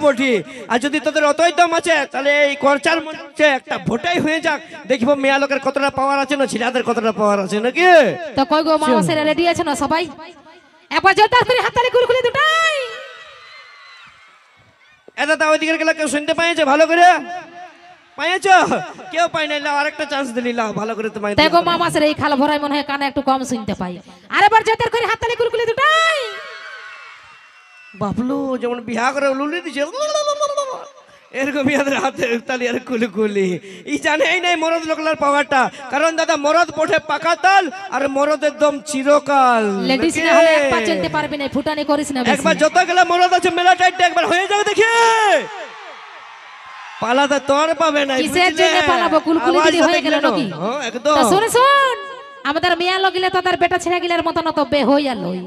বটি। আর যদি তোদের অতই দম আছে তাহলে এই খরচার মধ্যে একটা ভোটাই হয়ে যাক, দেখব মেয়া লোকের কতটা পাওয়ার আছে না ছেলেদের কতটা পাওয়ার আছে নাকি। তো কই গো মামা সেরা রেডি আছে না সবাই? একবার জোরদার করে হাততালি কুলকুলি দুটাই। দাদা ওইদিকে গেলে কেউ শুনতে পাইছে ভালো করে? পাইছ? কেউ পাই নাই, লাও আরেকটা চান্স দিলি, লাও ভালো করে তোমায় দেখো মামা সেরা এই খাল ভরাই মনে হয় কানে একটু কম শুনতে পাই। আরেবার জোরদার করে হাততালি কুলকুলি দুটাই। বাবলু যেমন বিহা করে লুলি দিছে এরকম ইয়াদের হাতে তালি আর কুলকুলি। ই জানেই নাই মরদ লোকলার পাওয়ারটা, কারণ দাদা মরদ পড়ে পাকা তাল আর মরদের দম চিরকাল। লেডিস না হলে এক পা চলতে পারবি না, ফুটানি করিস না বেশি। একবার যত গেলে মরদ আছে মেলা টাইটটা একবার হয়ে যাবে দেখি। পালাতে তোর পাবে না, কিসের জন্য পালাবো? কুলকুলি দিদি হয়ে গেল নাকি? একদম। তো শুন শুন, আমাদের মিয়া লগিলে তোদের বেটা ছেলে গিলার মতন তো বে হইয়া লই।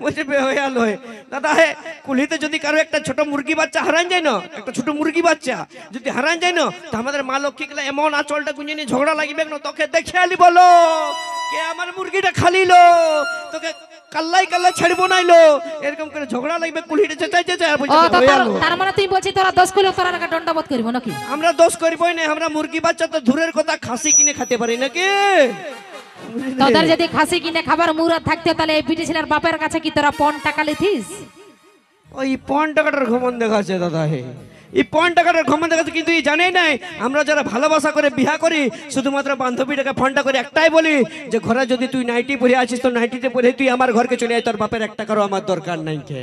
বলছে বে হইয়া লই দাদা। হে কুলিতে যদি কারো একটা ছোট মুরগি বাচ্চা হারান যায় না, একটা ছোট মুরগি বাচ্চা যদি হারান যায় না, তো আমাদের মা লক্ষ্মী গেলে এমন আঁচলটা গুঁজে নিয়ে ঝগড়া লাগিবে না, তোকে দেখে আলি বলো কে আমার মুরগিটা খালিলো, তোকে কাল্লাই কাল্লাই ছাড়বো নাইলো, এরকম করে ঝগড়া লাগবে কুলিতে চেঁচাই চেঁচাই। তার মানে তুই বলছিস তোরা দোষ করলে তোরা নাকি দণ্ডবোধ করব নাকি? আমরা দোষ করবই না, আমরা মুরগি বাচ্চা তো দূরের কথা খাসি কিনে খেতে পারি নাকি। তোদের যদি খাসি কিনে খাবার মুরাদ থাকতো তাহলে এই বিটি ছেলের বাপের কাছে কি তোরা পণ টাকা লিথিস? ওই পণ টাকাটার ঘমন দেখাচ্ছে দাদা। হে এই পণ টাকাটার ঘমন দেখাচ্ছে, কিন্তু এই জানেই নাই আমরা যারা ভালোবাসা করে বিয়া করি শুধুমাত্র বান্ধবীটাকে ফোনটা করে একটাই বলি যে ঘরে যদি তুই নাইটি পরে আছিস তো নাইটিতে পরে তুই আমার ঘরকে চলে আয়, তোর বাপের একটা টাকারও আমার দরকার নাই। কে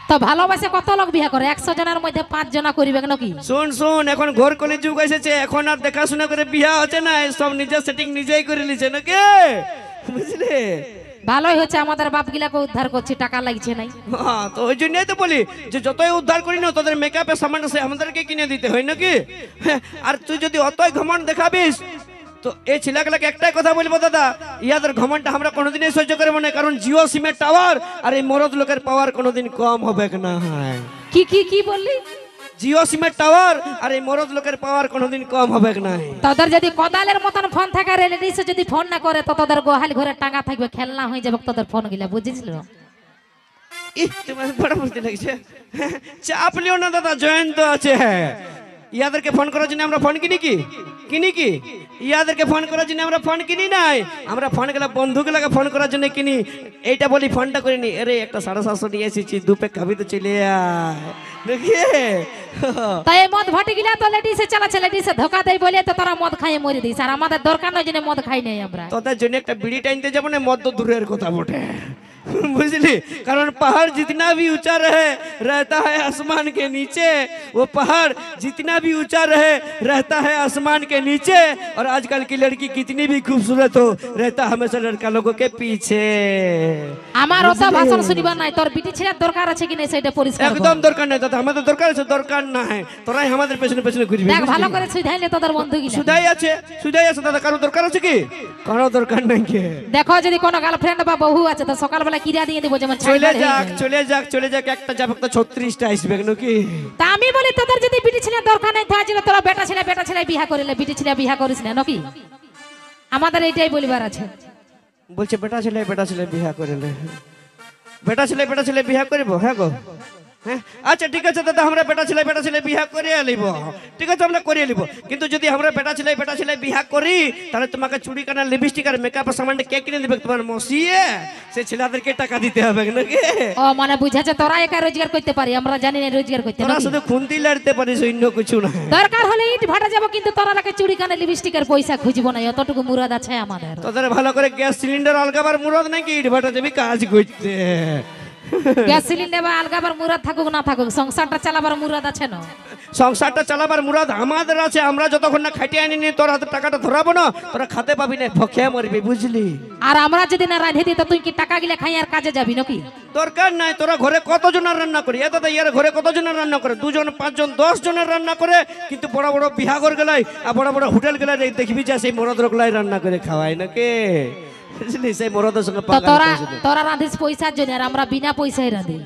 তো ভালোবাসে কত লোক বিয়া করে? 100 জনের মধ্যে 5 জনা করিবে নাকি? শুন শুন, এখন ঘর কলি যুগ এসেছে, এখন আর দেখাশোনা করে বিয়া হচ্ছে না, সব নিজের সেটিং নিজেই করে নিছে নাকি, বুঝলে? ভালোই হচ্ছে আমাদের বাপ গিলাকে উদ্ধার করছি, টাকা লাগছে নাই। হ্যাঁ, তো ওই জন্যই তো বলি যে যতই উদ্ধার করি না তোদের মেকআপের সামান আছে আমাদেরকে কিনে দিতে হয় নাকি। আর তুই যদি অতই ঘমন্ড দেখাবিস তো এই ছেলেগুলোকে একটাই কথা বলবো দাদা, ইয়াদের ঘমন্ডটা আমরা কোনোদিনই সহ্য করবো না, কারণ জিও সিমের টাওয়ার আর এই মরদ লোকের পাওয়ার কোনোদিন কম হবে না। কি কি কি বললি? জিও সিমের টাওয়ার আর এই মরদ লোকের পাওয়ার কোনোদিন কম হবে না। তোদের যদি কোদালের মতন ফোন থাকে রিলেটিভস যদি ফোন না করে তো তোদের গোহাল ঘরে টাঙা থাকবে, খেলনা হয়ে যাবে তোদের ফোন গিলা, বুঝিছিল? তোমার বড় বুঝতে লাগছে, চাপ লিও না দাদা, জয়ন্ত আছে। ইয়াদেরকে ফোন করার জন্য আমরা ফোন কিনি কি ইয়াদেরকে ফোন করার জন্য আমরা ফোন কিনি নাই, আমরা ফোন গেলে বন্ধুগুলোকে ফোন করার জন্য কিনি। এইটা বলি ফোনটা করিনি, আরে একটা 750 নিয়ে এসেছি, 2 প্যাক খাবি তো চলে আয় দেখিয়ে। তাই মদ ভাটি গিলা তো লেডিসে চালাচ্ছে, লেডিসে ধোকা দেয় বলে তো তোরা মদ খাইয়ে মরে দিস, আর আমাদের দরকার নয় যে মদ খাই নাই আমরা। তোদের জন্য একটা বিড়ি টাইনতে যাবো না, মদ তো দূরের কথা বটে, बुझली। कारण पहाड़ जितना भी ऊंचा रहे रहता है आसमान के नीचे, वो पहाड़ जितना भी ऊंचा रहे रहता है आसमान के नीचे, और आजकल की लड़की कितनी भी खूबसूरत हो रहता हमेशा लड़का लोगों के पीछे। আমার ওটা ভাষণ শুনিবার নাই, তোর বিটি ছেলের দরকার আছে কি না সেটা পরিষ্কার কর। একদম দরকার নাই দাদা, আমাদের দরকার আছে, দরকার না হয় তোরাই আমাদের পেছনে পেছনে ঘুরবি। দেখ ভালো করে সুধাইলে তোদের বন্ধু গিলা সুধাই আছে দাদা, কারো দরকার আছে কি? কারো দরকার নাই। কে দেখো যদি কোনো গার্লফ্রেন্ড বা বউ আছে তো সকালবেলা কিরা দিয়ে দিব, যেমন চলে যাক একটা যাবে তো 36টা আসবে নাকি। তা আমি বলি তোদের যদি বিটি ছেলে দরকার নাই তাহলে তোরা বেটা ছেলে বিয়া করিলে, বিটি ছেলে বিয়া করিস না নাকি? আমাদের এইটাই বলিবার আছে। বলছে বেটা ছেলে বিয়া করিলে, বেটা ছেলে বিয়া করিব। হ্যাঁ গো, হ্যাঁ আচ্ছা ঠিক আছে দাদা, আমরা বেটা ছেলে বিয়া করিয়ে নিব, ঠিক আছে আমরা করিয়ে নিব। কিন্তু যদি আমরা বেটা ছেলে বিয়া করি তাহলে তোমাকে চুড়ি কানা লিপস্টিক আর মেকআপের সামানটা কে কিনে দিবে? তোমার মসিয়ে সে ছেলেদেরকে টাকা দিতে হবে নাকি? ও মানে বুঝাছে তোরা একা রোজগার করতে পারি, আমরা জানি না রোজগার করতে। তোরা শুধু খুন্তি লড়তে পারিস, অন্য কিছু না। দরকার হলে ইট ভাটা যাব, কিন্তু তোরা লাগে চুড়ি কানে লিপস্টিকের পয়সা খুঁজবো না, অতটুকু মুরাদ আছে আমাদের। তোদের ভালো করে গ্যাস সিলিন্ডার আলগাবার মুরাদ নাকি ইট ভাটা যাবি কাজ করতে? গ্যাস সিলিন্ডার বা আলগাবার মুরাদ থাকুক না থাকুক, সংসারটা চালাবার মুরাদ আছে না? সংসারটা চালাবার মুরাদ আমাদের আছে, আমরা যতক্ষণ না খাটিয়ে আনি নি তোর হাতে টাকাটা ধরাবো না, তোরা খেতে পাবি না, ভক্ষে মরবি, বুঝলি? আর আমরা যদি না রাঁধে দিই তো তুই কি টাকা গিলে খাই আর কাজে যাবি নাকি? দরকার নাই। তোরা ঘরে কতজন রান্না করি? এত ইয়ার ঘরে কতজন রান্না করে? 2 জন 5 জন 10 জনের রান্না করে, কিন্তু বড় বড় বিহাঘর গেলাই আর বড় বড় হোটেল গেলাই দেখবি যে সেই মরদ লোকলাই রান্না করে খাওয়ায় নাকি, বুঝলি? সেই মরদের সঙ্গে তোরা রাঁধিস পয়সার জন্য, আর আমরা বিনা পয়সায় রাঁধি।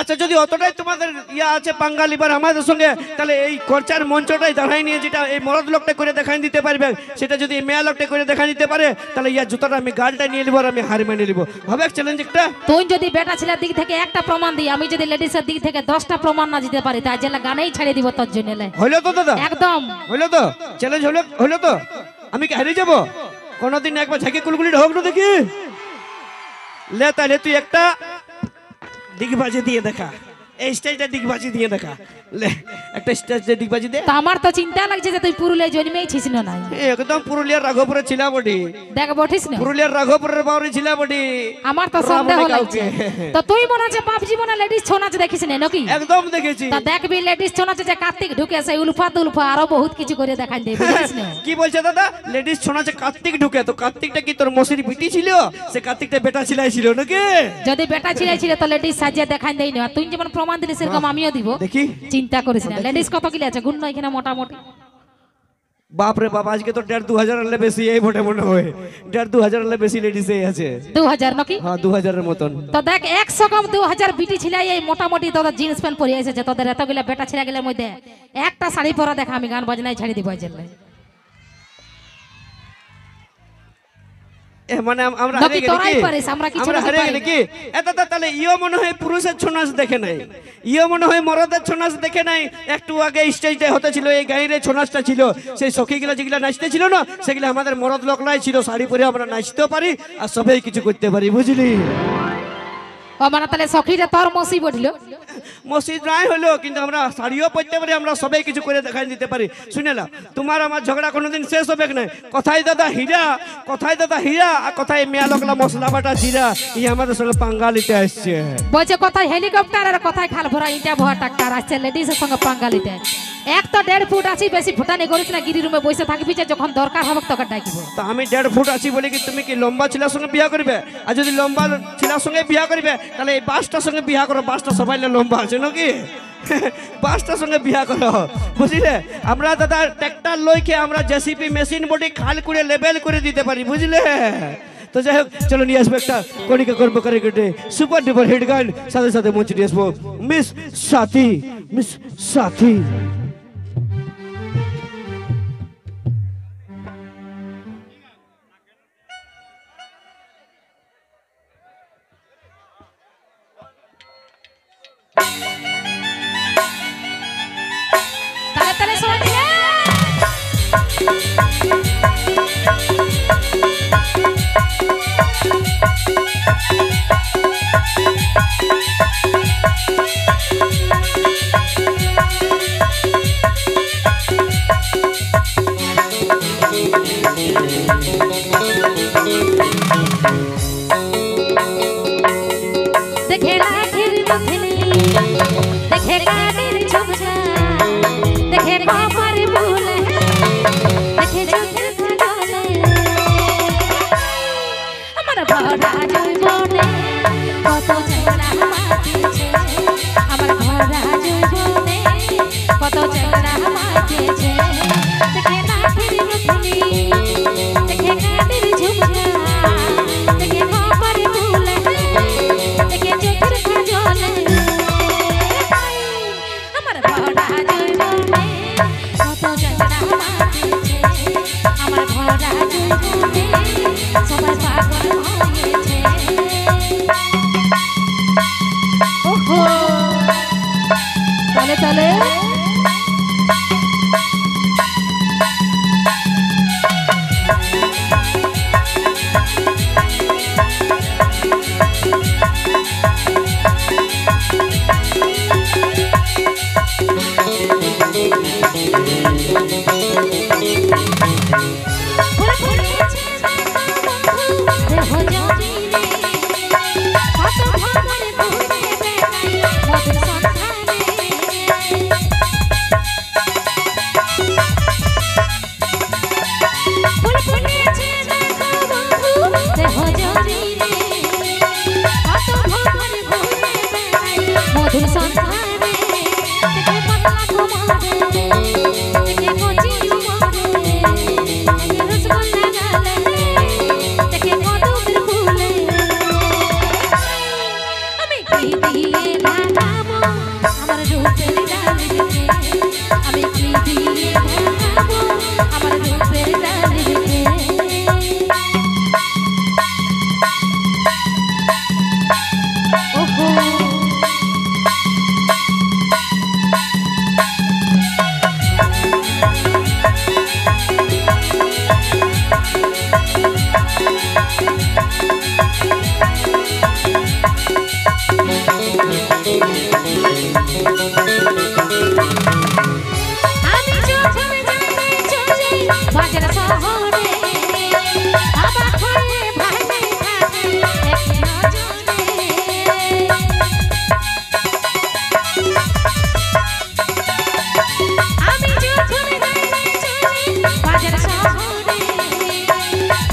আচ্ছা যদি অতটাই তোমাদের ইয়া আছে পাঙ্গা লিবার আমাদের সঙ্গে, তাহলে এই খরচার মঞ্চটাই দাঁড়াই নিয়ে যেটা এই মরদ লোকটা করে দেখাই দিতে পারবে, সেটা যদি এই মেয়া লোকটা করে দেখাই দিতে পারে, তাহলে ইয়া জুতাটা আমি গালটা নিয়ে নিব আর আমি হার মেনে নিব। হবে চ্যালেঞ্জ একটা? তুই যদি বেটা ছেলের দিক থেকে একটা প্রমাণ দিই, আমি যদি লেডিসের দিক থেকে 10টা প্রমাণ না দিতে পারি, তাই জেলা গানেই ছেড়ে দিব তোর জন্য। হইলো তো দাদা? একদম হইলো তো? চ্যালেঞ্জ হইলো তো? আমি কি হারিয়ে যাবো? কোনোদিন একবার ঝাঁকে কুলকুলি হোক না দেখি। লে তাহলে তুই একটা দিগবাজি দিয়ে দেখা, এই স্টেজটা দিগবাজি দিয়ে দেখা। লে একটা স্টেজে দিগবাজি দে। তা আমার তো চিন্তা লাগছে যে তুই পুরুলিয়ায় জন্মেই ছিস না নাই। একদম পুরুলিয়ার রাঘবপুরে ছিলা বডি। দেখ বঠিস না? পুরুলিয়ার রাঘবপুরের বাউরি ছিলা বডি। আমার তো সন্দেহ লাগছে। তো তুই মনে হচ্ছে বাপ জীবনে লেডিস ছৌ নাচ দেখিস না নাকি? একদম দেখেছি। তা দেখবি লেডিস ছৌ নাচে যে কার্তিক ঢুকে সেই উলফা তুলফা আরো বহুত কিছু করে দেখাই দেয়, বুঝিস না? কি বলছে দাদা? লেডিস ছৌ নাচে কার্তিক ঢুকে, তো কার্তিকটা কি তোর মসির বিটি ছিল? সে কার্তিকটা বেটা ছিলাই ছিল নাকি? যদি বেটা ছিলাই ছিল তো লেডিস সাজিয়ে দেখাই দেই না। তুই যেমন প্রমাণ দিলি সেরকম আমিও দিব। দেখি। চিন্তা করিস না। লেডিস কত কিলো আছে গুণ এখানে মোটামুটি? বাপ রে বাপ, আজকে তো 1.5-2 হাজার বেশি এই মোটে মনে হয়। 1.5-2 হাজার বেশি লেডিস আছে। 2000 নাকি? হ্যাঁ 2000 এর মতন। তো দেখ 100 কম 2000 বিটি ছিলাই এই মোটামুটি তোদের জিন্স প্যান্ট পরে এসেছে। তোদের এতগুলা বেটা ছিলা গেলে মধ্যে একটা শাড়ি পরা দেখা আমি গান বাজনায় ছাড়ি দিব আইজেল। মানে আমরা নাকি তোরাই পারিস, আমরা কিছু না পারি নাকি? এটা তাহলে ইও মনে হয় পুরুষের ছৌ নাচ দেখে নাই, ইও মনে হয় মরদের ছৌ নাচ দেখে নাই। একটু আগে স্টেজটা হতে ছিল, এই গাইরে ছৌ নাচটা ছিল, সেই সখীগুলা যেগুলা নাচতে ছিল না, সেগুলা আমাদের মরদ লোকলাই ছিল। শাড়ি পরে আমরা নাচতেও পারি আর সবাই কিছু করতে পারি, বুঝলি? ও মানে তাহলে সখীটা তোর মসি বটলো? মসজিদ নাই হলো, কিন্তু আমরা শাড়িও পরতে পারি, আমরা সবাই কিছু করে দেখাই দিতে পারি। শুনেলা, তোমার আমার ঝগড়া কোনোদিন শেষ হবে না। কথায় দাদা হীরা, কথায় দাদা হীরা, আর কথায় মেয়া লোকলা মশলা বাটা জিরা, এই আমাদের সঙ্গে পাঙ্গা নিতে আসছে। বলছে কথায় হেলিকপ্টার আর কথায় খাল ভরা ইটা ভরা ট্রাক্টর আসছে লেডিসের সঙ্গে পাঙ্গা নিতে। এক তো 1.5 ফুট আছি, বেশি ফুটানি করিস না। গিরি রুমে বসে থাকবি, যে যখন দরকার হবে তখন ডাকিব। তা আমি 1.5 ফুট আছি বলে কি তুমি কি লম্বা ছেলের সঙ্গে বিয়া করবে? আর যদি লম্বা ছেলের সঙ্গে বিয়া করবে, তাহলে এই বাসটার সঙ্গে বিয়া করো। বাসটা সবাই লম্বা আছে নাকি? বাসটার সঙ্গে বিয়া করো, বুঝলে? আমরা দাদা ট্র্যাক্টর লইকে আমরা জেসিপি মেশিন বডি খাল করে লেবেল করে দিতে পারি, বুঝলে? তো যাই হোক, চলো নিয়ে আসবো একটা কণিকা কর্ম করে কেটে সুপার ডুপার হিট গান। সাথে সাথে মঞ্চে নিয়ে আসবো মিস সাথী, মিস সাথী। তাহলে তাহলে সবাই মিলে দেখে লাঠির নথিনি, দেখে কানের ঝুমঝা, দেখে কপার ফুলে, দেখে চোখের কাজলে, আমার ভরা জৈবনে কত চেলা মাতিছে, আমার ভরা জৈবনে কত চেলা মাতিছে। দেখে লাঠির নথিনি, দেখে কানের ঝুমঝা, দেখে কপার ফুলে, দেখে চোখের কাজলে, আমার ভরা জৈবনে কত চেলা মাতিছে, আমার ভরা জৈবনে সবাই পাগল হয়েছে। ওহো তাহলে তাহলে মধুর সন্ধানে দেখে পাতলা তোমারে, দেখে কচি তোমারে, দেখে রসগোল্লা গালে, দেখে কদমের ফুলে, আমি কি দিয়ে আমি যখন যাই চলে বাজার শহরে অবাক হয়ে ভাসে থাকে এক নজরে আমি যখন যাই চলে বাজার শহরে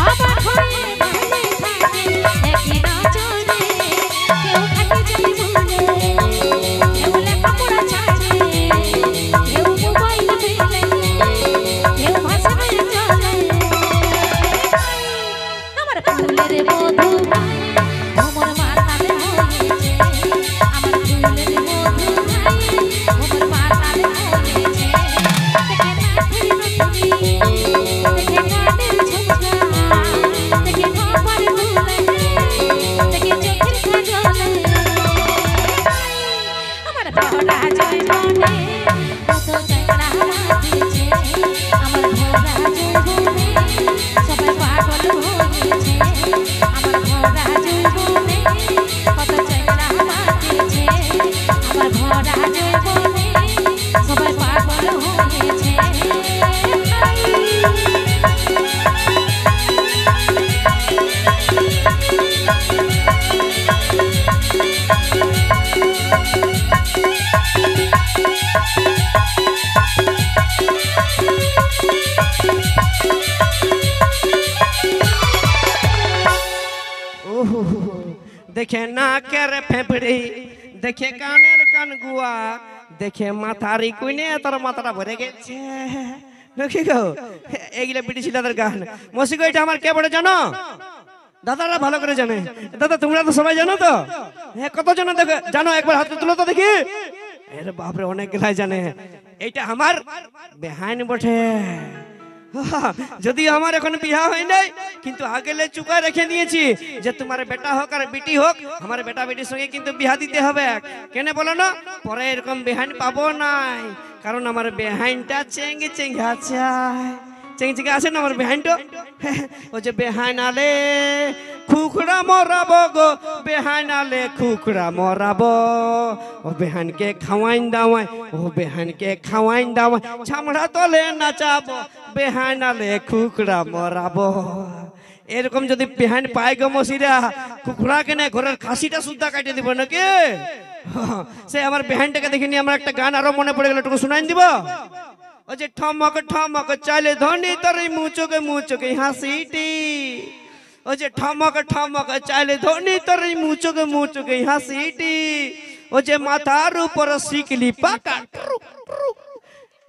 অবাক হয়ে ভাসে থাকে এক নজরে কেউ থাকে জানি ভুলে কেউ লেখাপড়া ছাড়ে কেউ মোবাইল ফেলে কেউ ভাষা হয়ে চলে আমার ফুলের মধু আমার মাতালে হয়েছে আমার ফুলের মধু আমার মাতালে হয়েছে দেখে না ফিরে তুমি দেখে কাটের ঝুমকা দেখে খবর ভুলে দেখে চোখের কাজলে আমার ভরা জয়বনে কত চাইনা দিয়েছে আমার ভরা জয়বনে সবাই পাগল হয়েছে আমার ভরা জয়বনে কত চাইনা দিয়েছে আমার ভরা জয়বনে সবাই পাগল হয়েছে ओहो देखे नाकेर फेफड़ी देखे कानेर कान गुआ देखे माथारी कुइने তোর মাথাটা ভরে গেছে নাকি গো এইগুলা বিটি ছিলাদের গান মসিকো এটা আমার কে বড় জানো দাদারা ভালো করে জানে দাদা তোমরা তো সবাই জানো তো হ্যাঁ কতজন দেখো জানো একবার হাত তুলো তো দেখি আরে বাপ রে অনেক গলাই জানে এইটা আমার বেহাইন বটে যদি আমার এখন বিয়া হয় নাই কিন্তু আগেলে চুকা রেখে দিয়েছি যে তোমার বেটা হোক আর বেটি হোক আমার বেটা বেটির সঙ্গে কিন্তু বিয়া দিতে হবে কেন বলো না পরে এরকম বেহাইন পাবো নাই কারণ আমার বেহাইনটা চেঙ্গে চেঙ্গে আছে চেঙ্গে চেঙ্গে আছে না আমার বেহাইনটা ও যে বেহাইনালে খুকড়া মরাবো গো বেহাইনালে খুকড়া মরাবো ও বেহানকে খাওয়াইন দাওয়াই ও বেহানকে খাওয়াইন দাওয়াই ছামড়া তলে নাচাবো বেহাইনালে খুকড়া মরাবো এরকম যদি বেহাইন পাই গো মসিরা কুকুড়া কেনে ঘরের খাসিটা সুদ্ধা কাটিয়ে দিব নাকি সে আমার বেহাইনটাকে দেখে নিয়ে আমার একটা গান আরো মনে পড়ে গেল একটু শুনাই দিব ও যে ঠমক ঠমক চালে ধনি তোর মুচোকে হাসিটি ও যে ঠমক ঠমক চালে ধনি তোর মুচোকে হাসিটি ও যে মাথার উপর শিকলি পাকা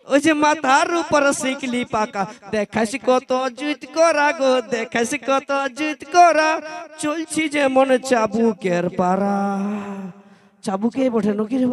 ও যে মাথার উপর শিকলি পাকা দেখাস কত জুত করা গো দেখাস কত জুত করা চলছি যে মনে চাবুকের পারা চাবুকে বটে নকি রে।